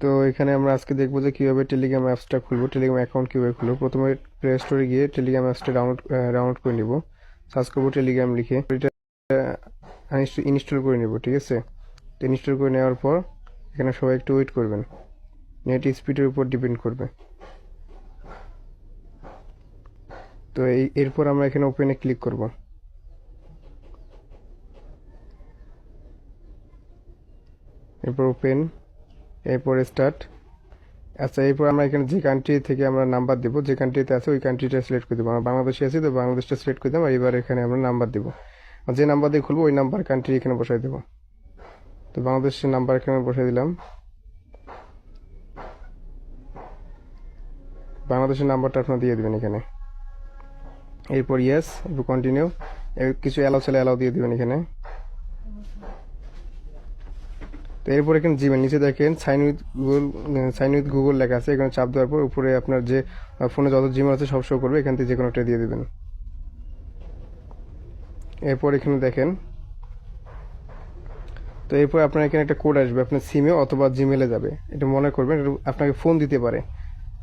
তো এখানে আমরা আজকে দেখবো যে কিভাবে টেলিগ্রাম অ্যাপসটা খুলবো, টেলিগ্রাম অ্যাকাউন্ট কিভাবে খুলবো। প্রথমে প্লে স্টোরে গিয়ে টেলিগ্রাম অ্যাপসটা ডাউনলোড করে নিব। সার্চ করবো টেলিগ্রাম লিখে, এটা ইনস্টল করে নিব। ঠিক আছে, তো ইনস্টল করে নেওয়ার পর এখানে সবাই একটু ওয়েট করবেন, নেট স্পিডের উপর ডিপেন্ড করবে। তো এরপর আমরা এখানে ওপেনে ক্লিক করব। এরপর ওপেন, এরপর স্টার্ট। আচ্ছা, এরপর আমরা এখানে যে কান্ট্রি থেকে আমরা নাম্বার দেবো, যে কান্ট্রিতে আছে ওই কান্ট্রিটা সিলেক্ট করে দেবো। আমরা বাংলাদেশে আছি, তো বাংলাদেশটা সিলেক্ট করে দেবো। এবার এখানে আমরা নাম্বার দেবো, আর যে নাম্বার দিয়ে খুলবো ওই নাম্বার কান্ট্রি এখানে বসাই দেবো। তো বাংলাদেশের নাম্বার এখানে বসাই দিলাম, বাংলাদেশের নাম্বারটা আপনারা দিয়ে দেবেন এখানে। এরপর ইয়েস, এরপর কন্টিনিউ, কিছু অ্যালাউ ছেলে অ্যালাউ দিয়ে দেবেন এখানে। তো এরপর এখানে জিমেল নিচে দেখেন সাইন উইথ গুগল লেখা আছে, এখানে চাপ দেওয়ার পর উপরে আপনার যে ফোনে যত জিমেল আছে সব শো করবে, এখান থেকে যে কোনো একটা দিয়ে দেবেন। এরপর এখানে দেখেন, তো এরপর আপনার এখানে একটা কোড আসবে আপনার সিমে অথবা জিমেলে যাবে। এটা মনে করবেন, এটা আপনাকে ফোন দিতে পারে।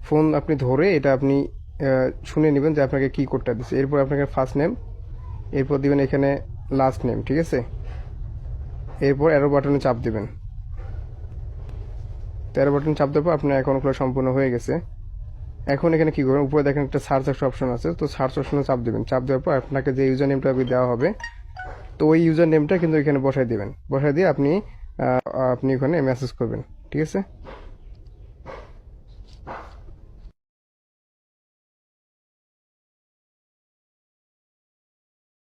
ফোন আপনি ধরে এটা আপনি শুনে নেবেন যে আপনাকে কি কোডটা দিচ্ছে। এরপর আপনাকে ফার্স্ট নেম, এরপর দিবেন এখানে লাস্ট নেম। ঠিক আছে, এরপর অ্যারো বাটনে চাপ দেবেন। তো অ্যারো বাটন চাপ দেওয়ার পর আপনার অ্যাকাউন্ট খোলা সম্পূর্ণ হয়ে গেছে। এখন এখানে কি করবেন, উপরে দেখেন একটা সার্চ একটা অপশন আছে, তো সার্চ অপশনে চাপ দেবেন। চাপ দেওয়ার পর আপনাকে যে ইউজার নেমটা দেওয়া হবে, তো ওই ইউজার নেমটা কিন্তু এখানে বসাই দেবেন। বসাই দিয়ে আপনি আপনি ওখানে মেসেজ করবেন। ঠিক আছে।